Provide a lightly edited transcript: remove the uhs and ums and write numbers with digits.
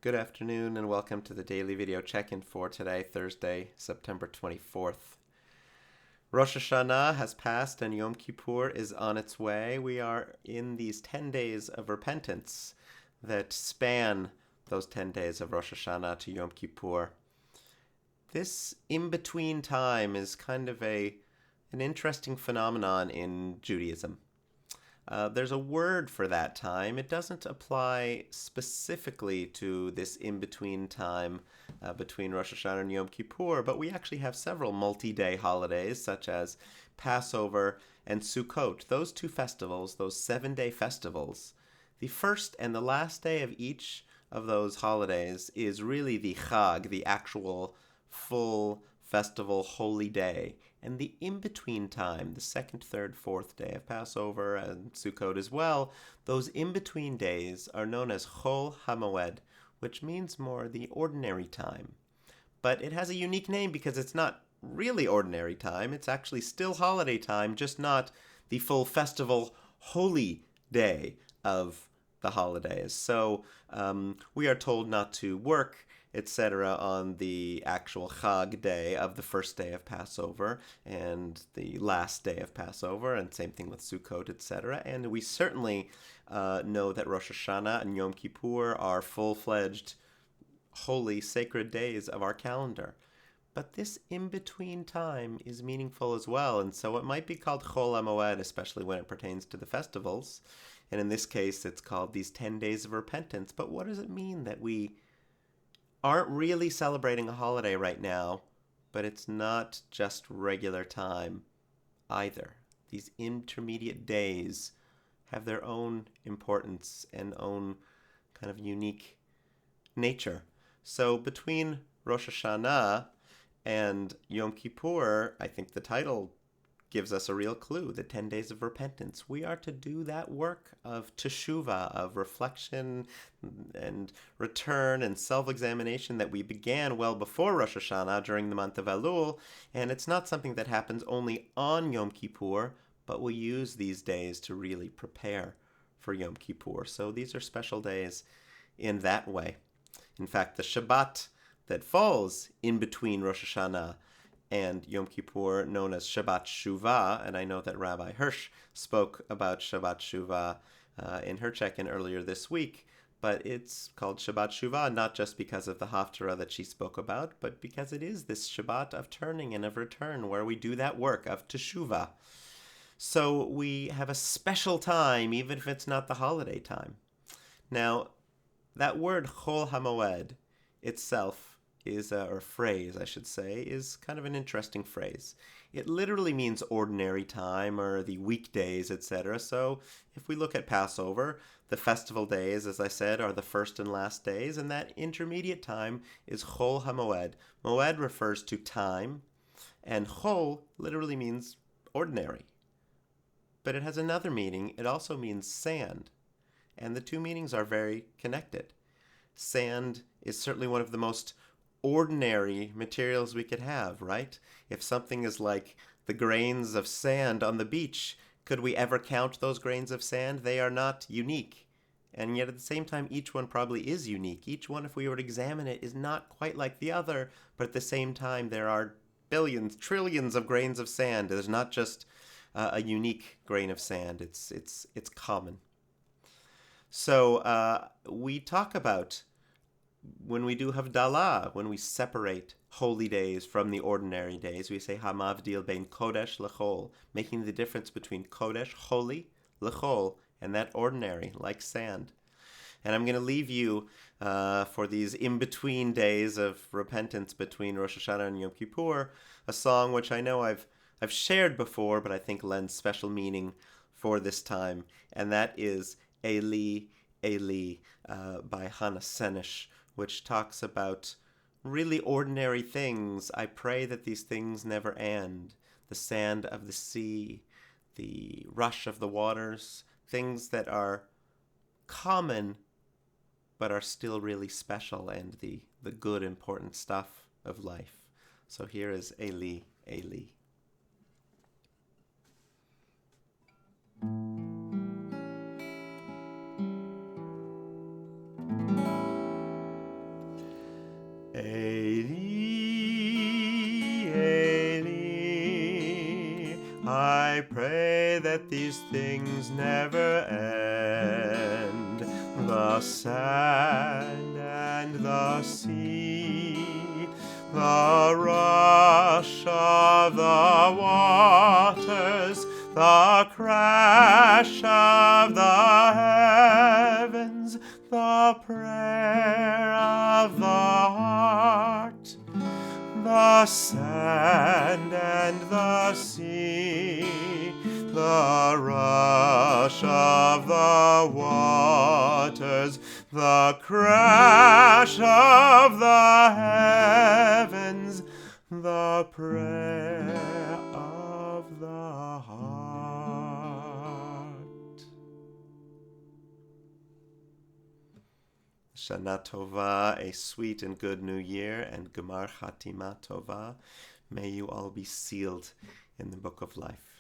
Good afternoon and welcome to the daily video check-in for today, Thursday, September 24th. Rosh Hashanah has passed and Yom Kippur is on its way. We are in these 10 days of repentance that span those 10 days of Rosh Hashanah to Yom Kippur. This in-between time is kind of an interesting phenomenon in Judaism. There's a word for that time. It doesn't apply specifically to this in-between time between Rosh Hashanah and Yom Kippur, but we actually have several multi-day holidays such as Passover and Sukkot. Those two festivals, those 7-day festivals, the first and the last day of each of those holidays is really the Chag, the actual full festival holy day. And the in-between time, the second, third, fourth day of Passover and Sukkot as well, those in-between days are known as Chol HaMoed, which means more the ordinary time. But it has a unique name because it's not really ordinary time. It's actually still holiday time, just not the full festival holy day of the holidays. So we are told not to work, etc., on the actual Chag day of the first day of Passover and the last day of Passover, and same thing with Sukkot, etc. And we certainly know that Rosh Hashanah and Yom Kippur are full-fledged, holy, sacred days of our calendar. But this in-between time is meaningful as well, and so it might be called Chol HaMoed, especially when it pertains to the festivals. And in this case, it's called these 10 days of repentance. But what does it mean that we aren't really celebrating a holiday right now, but it's not just regular time either? These intermediate days have their own importance and own kind of unique nature. So between Rosh Hashanah and Yom Kippur, I think the title gives us a real clue, the 10 days of repentance. We are to do that work of teshuvah, of reflection and return and self-examination that we began well before Rosh Hashanah during the month of Elul, and it's not something that happens only on Yom Kippur, but we use these days to really prepare for Yom Kippur. So these are special days in that way. In fact, the Shabbat that falls in between Rosh Hashanah and Yom Kippur, known as Shabbat Shuvah, and I know that Rabbi Hirsch spoke about Shabbat Shuvah in her check-in earlier this week, but it's called Shabbat Shuvah not just because of the Haftarah that she spoke about, but because it is this Shabbat of turning and of return where we do that work of teshuvah. So we have a special time, even if it's not the holiday time. Now, that word Chol HaMoed itself is, or phrase, I should say, is kind of an interesting phrase. It literally means ordinary time or the weekdays, etc. So if we look at Passover, the festival days, as I said, are the first and last days, and that intermediate time is Chol HaMoed. Moed refers to time, and Chol literally means ordinary. But it has another meaning. It also means sand, and the two meanings are very connected. Sand is certainly one of the most ordinary materials we could have, right? If something is like the grains of sand on the beach, could we ever count those grains of sand? They are not unique. And yet at the same time, each one probably is unique. Each one, if we were to examine it, is not quite like the other, but at the same time, there are billions, trillions of grains of sand. There's not just a unique grain of sand. It's common. So we talk about when we do Havdalah, when we separate holy days from the ordinary days, we say Hamavdil bein Kodesh lechol, making the difference between Kodesh, holy, lechol, and that ordinary, like sand. And I'm going to leave you for these in-between days of repentance between Rosh Hashanah and Yom Kippur, a song which I know I've shared before, but I think lends special meaning for this time, and that is Eli, Eli by Hannah Senish, which talks about really ordinary things. I pray that these things never end. The sand of the sea, the rush of the waters, things that are common but are still really special, and the good, important stuff of life. So here is Eli, Eli. Eli, Eli, I pray that these things never end. The sand and the sea, the rush of the waters, the crash of the heavens, the prayer of the heart, the sand and the sea, the rush of the waters, the crash of the heavens, the prayer of the heart. Shana Tova, a sweet and good new year, and Gemar Chatima Tova. May you all be sealed in the book of life.